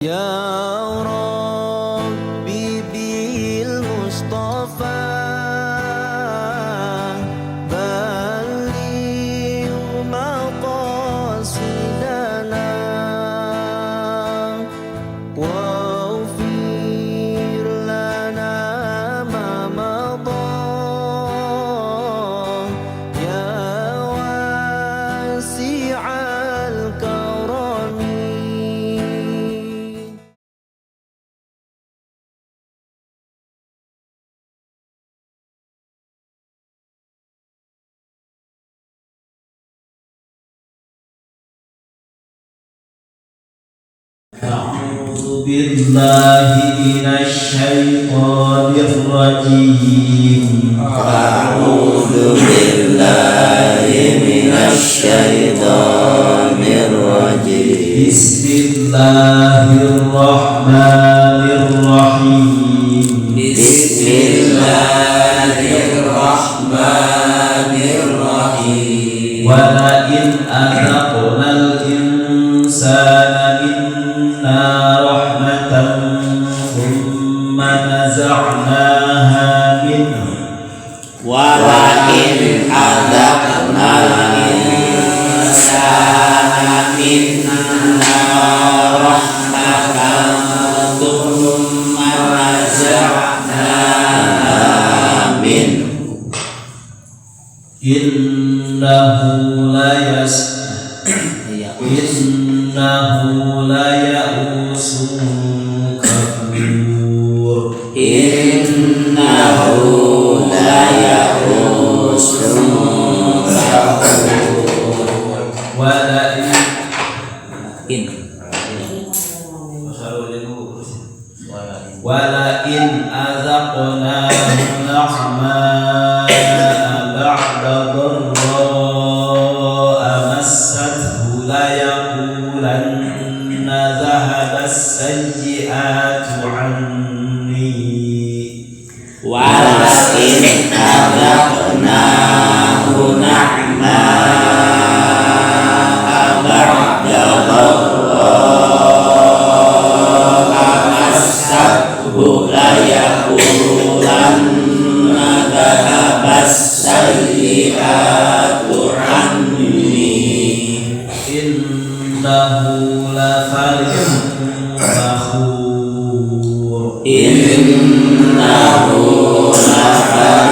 Ya Rabbi bil Mustafa balligh maqasidana waghfir lana ma madha ya wasi'al karami. أعوذ بالله من الشيطان الرجيم. أعوذ بالله من الشيطان الرجيم. بسم الله الرحمن الرحيم. بسم الله الرحمن الرحيم. ولئن أذقنا الإنسان منا رحمة ثم نزعناها منه ولئن أذقنا الإنسان منا رحمة ثم نزعناها منه إنه ليئوس كفور. إنه ليئوس كفور. ولئن أذقناه نعماء بعد ضراء مسته ليقولن ذهب السيئات عني. ولئن أذقناه نعماء بعد ضراء مسته ليقولن ذهب السيئات عني. إنه لفرح فخور. إنه لفرح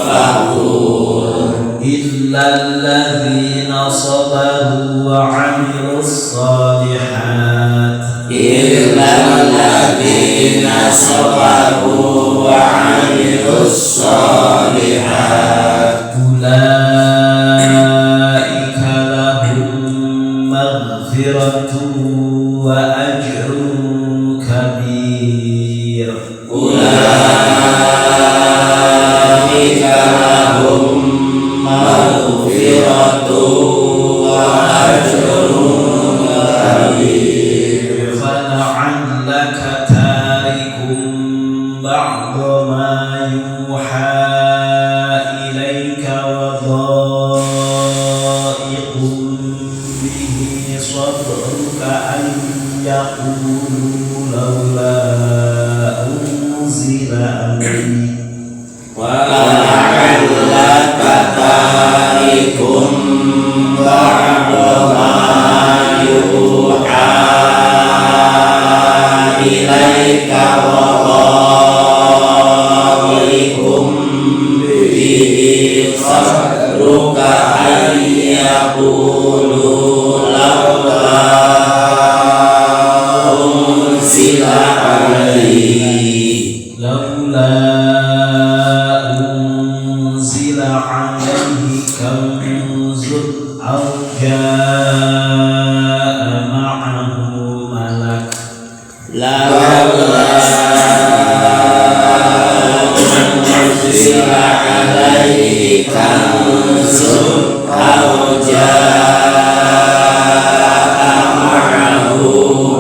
فخور. إلا الذين صبروا وعملوا الصالحات. إلا الذين صبروا وعملوا الصالحات. أولئك لهم مغفرة وأجر كبير. أولئك لهم مغفرة وأجر كبير. فلعلك تارك بعض ما يوحى إليك وضائق به صدرك أن يقولوا لولا أنزل عليه. ولعلك تارك بعض ما يوحى إليك وضائق به صدرك أن يقولوا لولا أنزل عليه. لولا أنزل عليه كنز أو جاء معه ملك. لولا أنزل عليه كنز أو جاء معه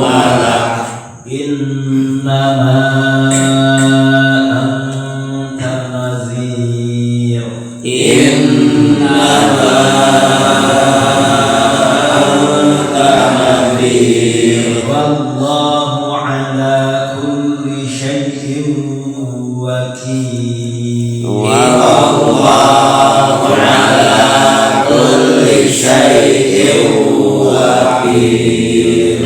ملك. إنما أنت نذير. إنما أنت نذير. wallahu ala kulli syai'in wakil. Wallahu ala kulli syai'in wakil.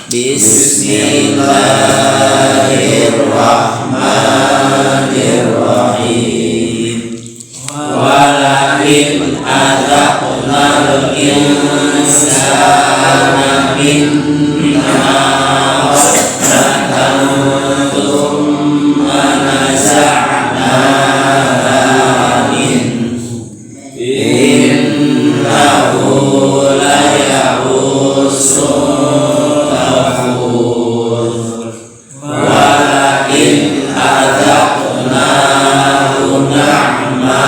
Bismillahirrahmanirrahim. Walakin adaqnal insana minna rahmatan thumma naza'naha innahu la ya'usun kafur. Walakin adaqnahu na'ma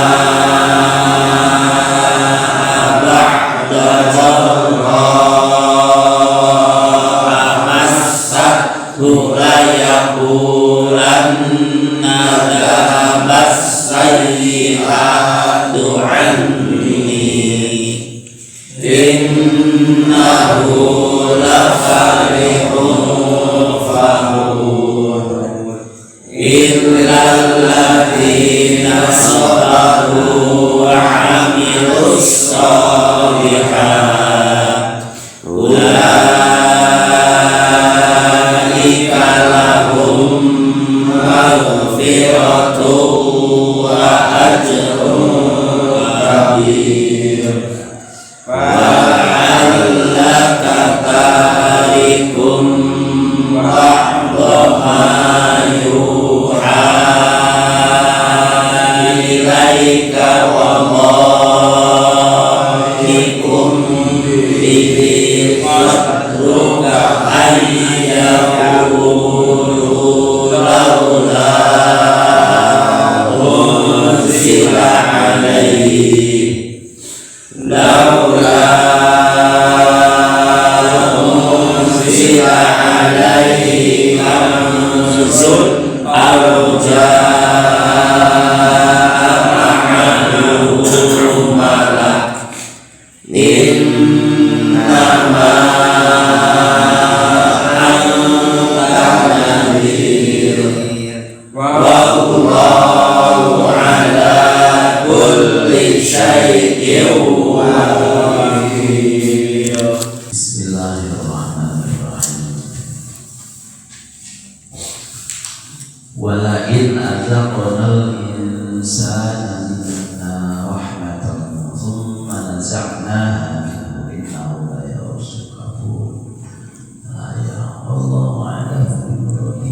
innahu lafarihun fakhur. Illal ladzina sabaru wa 'amilus shalihat ulaika lahum maghfiratun wa ajrun kabir. Fa'allaka tarikum ba'da ma yuha ilaika wa dhahikum bihi qadruka ayyaqulu laula unzila alaihi kanzun aw jaa'a malak. Innama anta nadhir wallahu ala kulli syai'in wakil. Bismillahirrahmanirrahim. Walain azaqnal insana minna rahmatan thumma naza'naha minhu innahu la ya'usun kafur. Allahu a'lam bishawab.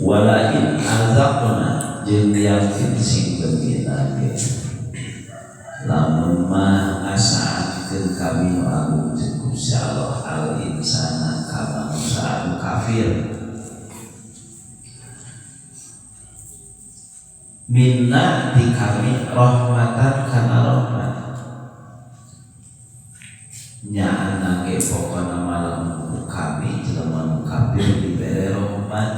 Walain azaqna jeung yakin sing beginana lamun mah ngasa'atkeun kami agung jeung Gusti Allah al insana ka manusia anu kafir minna di kami rahmatan kana rahmat nyaana ge pokona malam kami jelema kafir dibere rahmat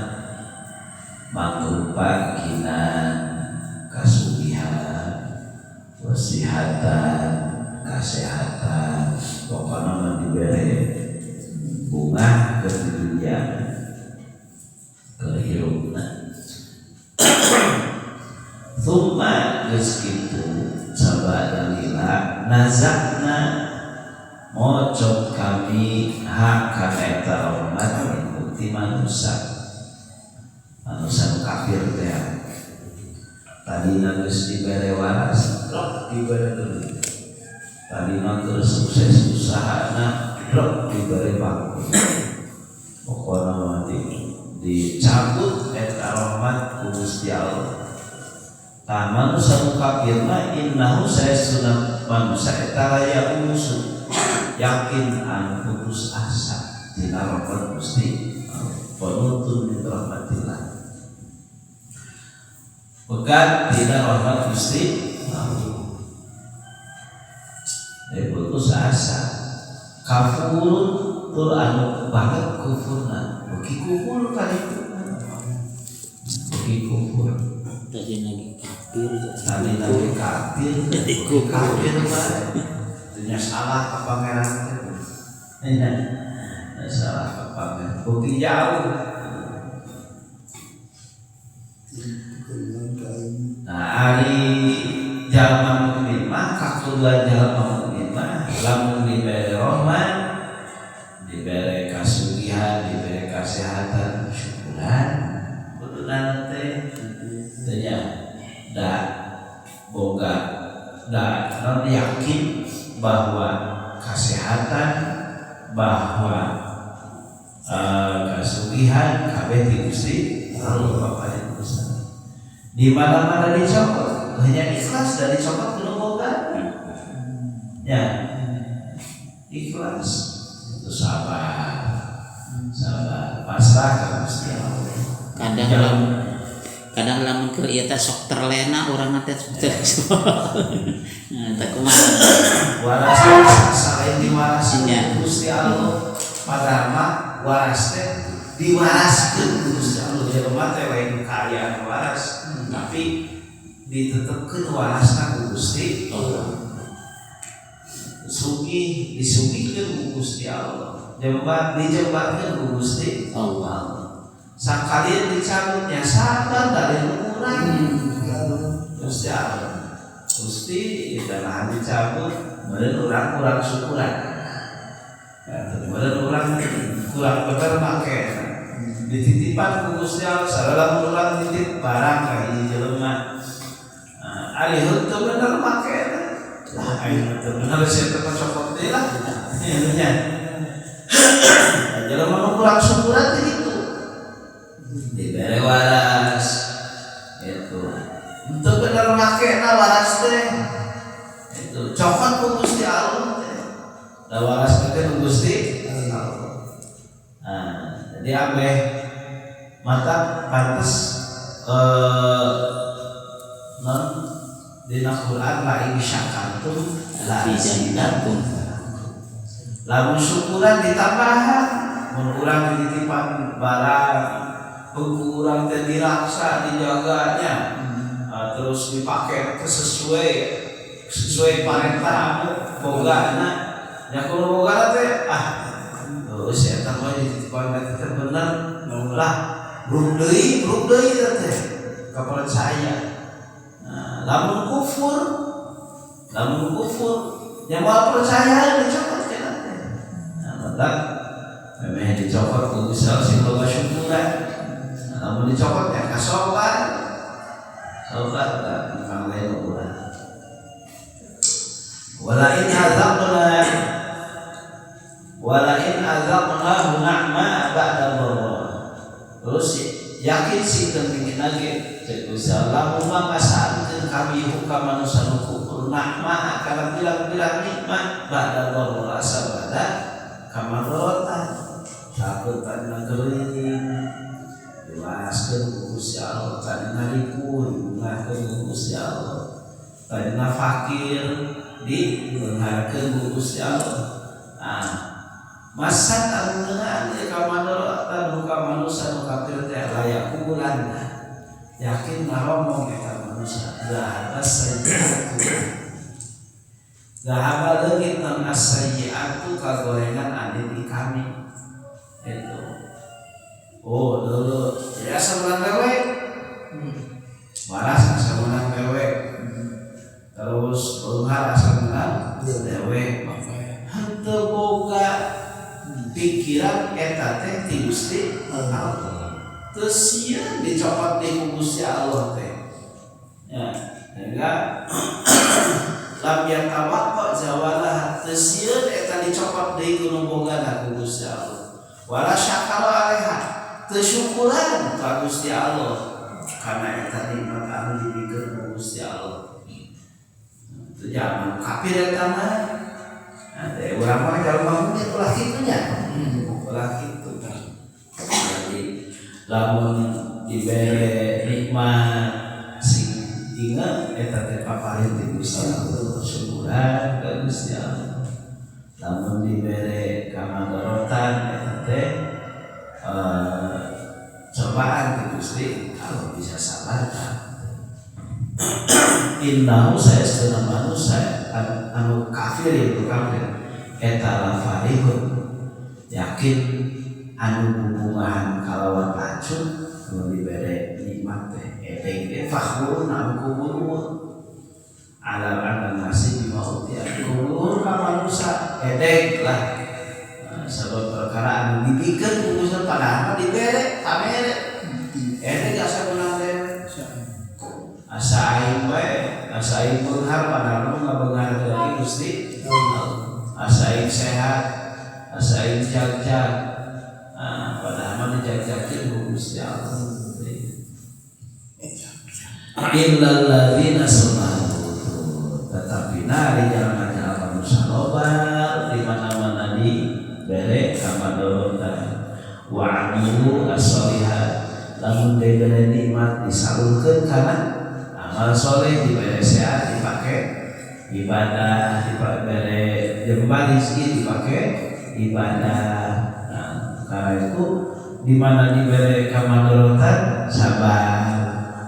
mangrupa kinan kasugihan wasihatan kesehatan pokona mah dibere bunga ke dunia kehirupna. Thumma geus kitu sabadalila nazakna mocot kami hak kana eta rahmat ti manusia kafir teh tadina geus dibere waras rok dibere duit tadina geus sukses usahana rok dibere bangku pokona mah dicabut eta rahmat ku Gusti Allah. Manusia kafir mah innahu sayyiduna manusia eta ya usul yakin an putus asa dina rahmat Gusti penuntun di rahmatillah pegat dina rahmat Gusti putus asa kafurun tur anu banget kufurna bagi kufur kali bagi kufur tadi lagi kafir jadi kafir mah dunia salah apa pangeran pamer bukti jauh. Nah hari jalma mukmin mah kakuduan jalma mukmin mah lamun dibere rahmat, dibere kasugihan, dibere kesehatan, syukuran kudu teh tanya da boga da non yakin bahwa kesehatan, bahwa kasugihan kabeh ti Gusti Allah Bapa dan Gusti. Di mana-mana dicopot hanya ikhlas dari copot kudu boga. Ya. Ikhlas itu sabar. Sabar, pasrah ka Gusti Allah. Kadang lamun keur ieu teh sok terlena urang teh nah teh kumaha Waras selain diwaras Gusti Allah padahal mah waras teh diwaraskeun Gusti Allah jelema teh lain kayaan waras tapi ditetepkeun warasna ku Gusti Allah. Sugih disugihkeun ku Gusti Allah, jembar dijembarkeun ku Gusti Allah. Sakalian dicabutnya sabar dari urang Gusti Allah. Gusti dana dicabut meureun urang syukuran. Meureun urang kurang bener make dititipan ku Gusti Allah sareng urang nitip barang ka ieu jelema. Ari henteu bener make lah ayeuna teu bener sia teu cocok deui lah. Nya. Jelema nu kurang syukuran teh kitu. Dibere waras itu untuk bener makena waras teh itu cokot ku Gusti Allah teh da waras teh ku Gusti Allah. Nah jadi ambeh mata pantes non dina Quran la in syakartum la azidannakum. Lamun syukuran ditambahan mun urang dititipan barang kurang teh diraksa dijaganya terus dipakai sesuai parentah bogana nya kudu bogana teh terus eta mah dititipan teh bener lah bruk deui teh kapercaya. Lamun kufur nya moal percaya dicopot kana teh maka memeh dicopot ku Gusti Allah sing loba syukuran. Namun dicopot ya kasobat dan lain urang. Walain azaqna na'ma ba'da dharra. Terus yakin sih penting lagi Gusti Allah mah ngasareun kami hukam manusia nu kufur na'ma kana bilang-bilang nikmat ba'da dharra sabada kamaratan takut kana geuring diwaskeun ku Gusti Allah kadina ripun ngahkeun ku Gusti Allah kadina fakir dibeunharkeun ku Gusti Allah. Masat amungeunaan ka manuratan ka manusia nu kafir teh layak kubulan yakin ngomong eta manusia zahaba leungit nan as-sayyi'atu kagorengan ade di kami itu. Oh dulu ya sebulan lewe waras sebulan lewe terus beunghar sebulan lewe henteu boga pikiran eta teh ti Gusti Allah teu sieun dicopot di Gusti Allah teh ya sehingga lam yatawaqqa zawalah teu sieun eta dicopot deui ku nu bogana ku Gusti Allah wala syakara alaiha kesyukuran ka Gusti Allah karena eta nikmat anu dibikeun ku Gusti Allah. Teu zaman kafir eta mah. Teh urang mah jalma mah ulah kitu nya. Ulah kitu. Jadi lamun dibere nikmat sing ingat eta teh paparin ti Gusti Allah syukuran ka Gusti Allah. Lamun dibere kamadorotan eta teh cobaan ke Gusti kalau bisa sabar innahu saya setengah manusia anu kafir itu kafir eta la farihun yakin anu hubungan kalawan racun nu dibere nikmat teh edeng teh fakhurun anu kubur ala nasi bimauti kubur ka manusia edeng lah sebab perkara anu dibikeun kumusna padahal dibere pamere edeng asa menang dewe asa aing bae asa aing beunghar padahal ngabeunghar deui Gusti asa aing sehat asa aing jag-jag padahal dijag-jagkeun ku Gusti Allah illal ladzina sabaru tetapi nari jangan manusia loba di mana-mana dibere kamadorotan wa amilu as-solihat lamun dibere nikmat disalurkeun kana amal soleh dibere sehat dipake ibadah dibere jembar rezeki dipake ibadah karena itu di mana diberi kamadorotan sabar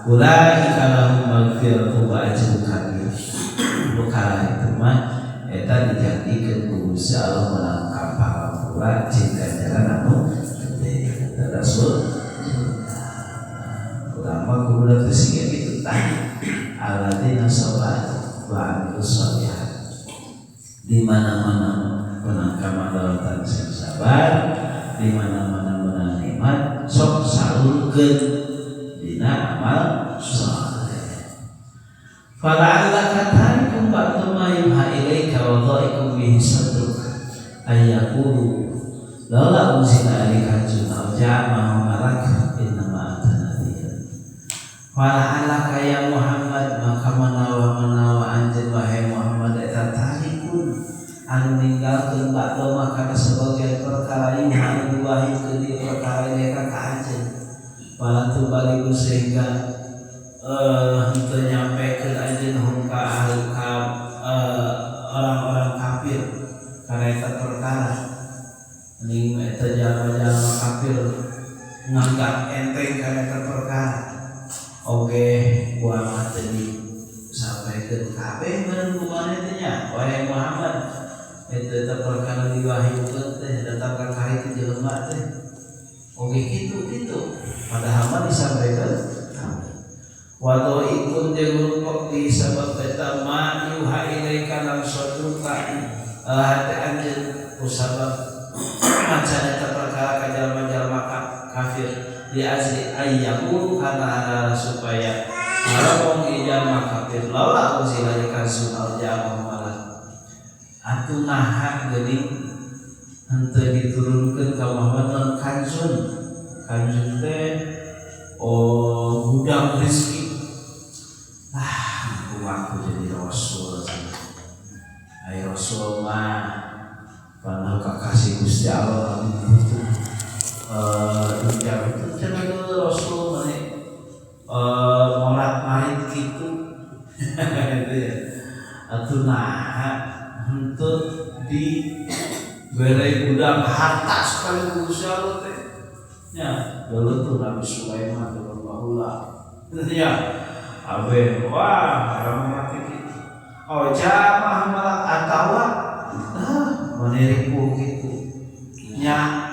ulaika lahum maghfiratu wa ajrun kabir perkara itu mah eta dijadikeun ku Gusti Allah menangkap pangapura cinta jalan anu gede Rasul ulama kudu teh siga kitu tah alladzina sabaru wa amilus sholihat di mana-mana menang kamadorotan sing sabar di mana-mana menang nikmat sok salurkeun dina amal saleh. Fala'allaka tarikum ba'da ma yuha ilaika wa dha'ikum bihi sadruk ayyaqulu lalla unzila alaika junna ja'ama malak innama anta nadhir. Fala'allaka ya Muhammad maka menawa anjeun wahai Muhammad eta tarikun anu ninggalkeun ba'da maka sebagian perkara yuha anu diwahyukeun di perkara mereka ka anjeun walatu baliku sehingga henteu nyampe ke anjeun hum ka orang-orang kafir karena eta perkara ning eta jalma-jalma kafir nganggap enteng karena eta perkara oge kumaha mah teu disampaikeun kabeh beunang kumaha teh nya wahai Muhammad eta perkara diwahyukeun teh datang ka kahiji jelema teh oge kitu padahal mah disampaikan walau ikun jeung kok disebab eta ma yuha ilaika lam saduka hati anjeun kusabab macan eta perkara ka jalma-jalma kafir di azri ayyamu kana supaya ngomong jalma kafir laula uzila kansun al jamaah malah atuh naha geuning henteu diturunkeun ka Muhammad kansun teh gudang rezeki aku jadi rasul ai rasul mah panah kakasih Gusti Allah butuh dunia itu cenah rasul mah morat marit kitu gitu ya atuh naha henteu di bere gudang harta sekali Gusti Allah teh nya dulu tuh Nabi Sulaiman dengan bahula ya abe wah orang mati gitu jamaah malak atawa meniriku gitu nya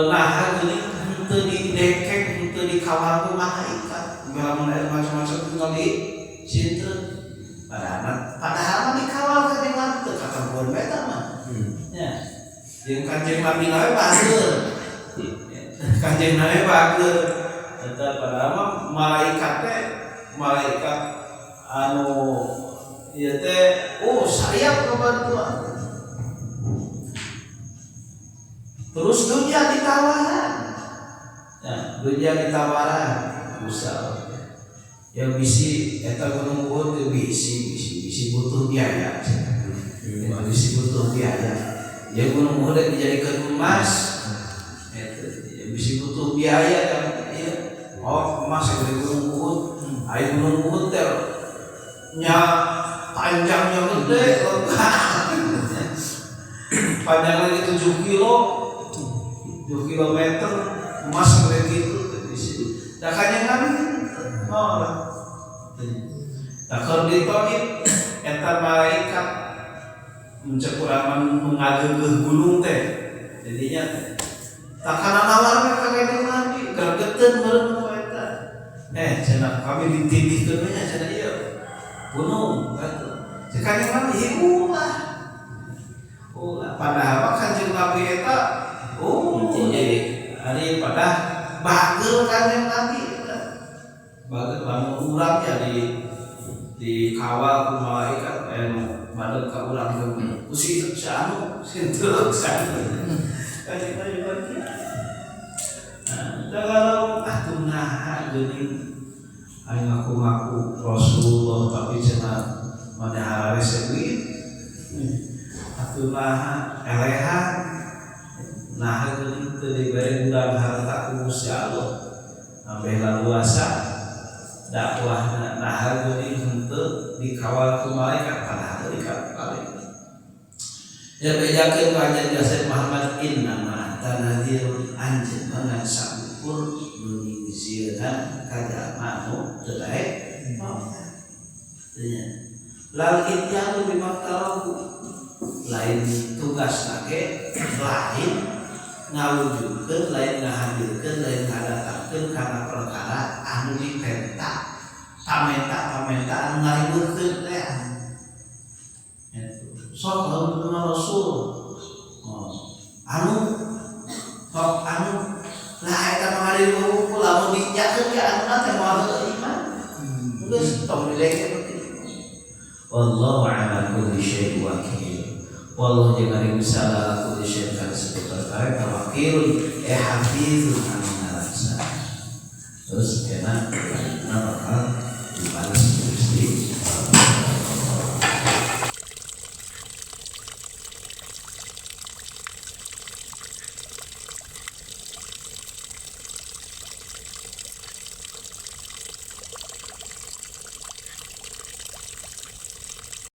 nah geuning henteu didekek henteu dikawal ku malaikat ngalamun macam-macam tinggal di sinten padahal dikawal ka jeung teu katabuan beta mah nya jeung Kanjeng Nabi nawe baheul Kanjeng Nabi bageul eta padahal malaikat anu ieu teh sariap kabantuan terus dunia ditawaran ya dunia ditawaran usaha yang bisi eta gunung Uhud teh bisi butuh biaya bisi butuh biaya ya gunung Uhud dijadikeun emas bisi butuh biaya kan ya emas dari gunung Uhud ai gunung Uhud teh nya panjangnya gede panjangnya 7 kilometer emas gede gitu di situ da kanjeng Nabi takor ditoib eta malaikat mencekuraman mengageugeuh gunung teh jadinya tak kana nawarna ka kanjeng Nabi gregeteun meureun ku eta cenah kami ditindihkeun nya cenah ieu gunung kata cek kanjeng Nabi hibulah padahal kanjeng Nabi eta jadi ari pada bagel kanjeng Nabi bagel lamun urang ya dikawal ku malaikat madeg ka urang geus kusi anu sinteuk sanu kanjeng Nabi bagian kalau atuh naha geuning aya ngaku-ngaku Rasulullah tapi cenah maneh resep duit atuh naha elehan nah itu diberi bulan harta ku Gusti Allah sampai laluasa dakwah nah itu henteu dikawal ku malaikat padahal dikawal malaikat ya bedakeun kanjeng Syekh Muhammad innama tanadhirul anjeun dengan sabukur mengisieun kada anu teu daek tanya lal ityalu bimaktalahu lain tugas nake lain ngawujudkeun lain ngahadirkeun lain ngadatangkeun kana perkara anu dipenta pamenta anu ngaribeutkeun teh sok lamun Rasul anu sok anu lah eta ngaribeut lamun dijakeun ka anu teh moal iman geus tong dilege wallahu ala kulli syai'in wakil wallahu jeung bisa ala kulli syai'in kana seperti wakil hafizun anu ngaraksana terus kena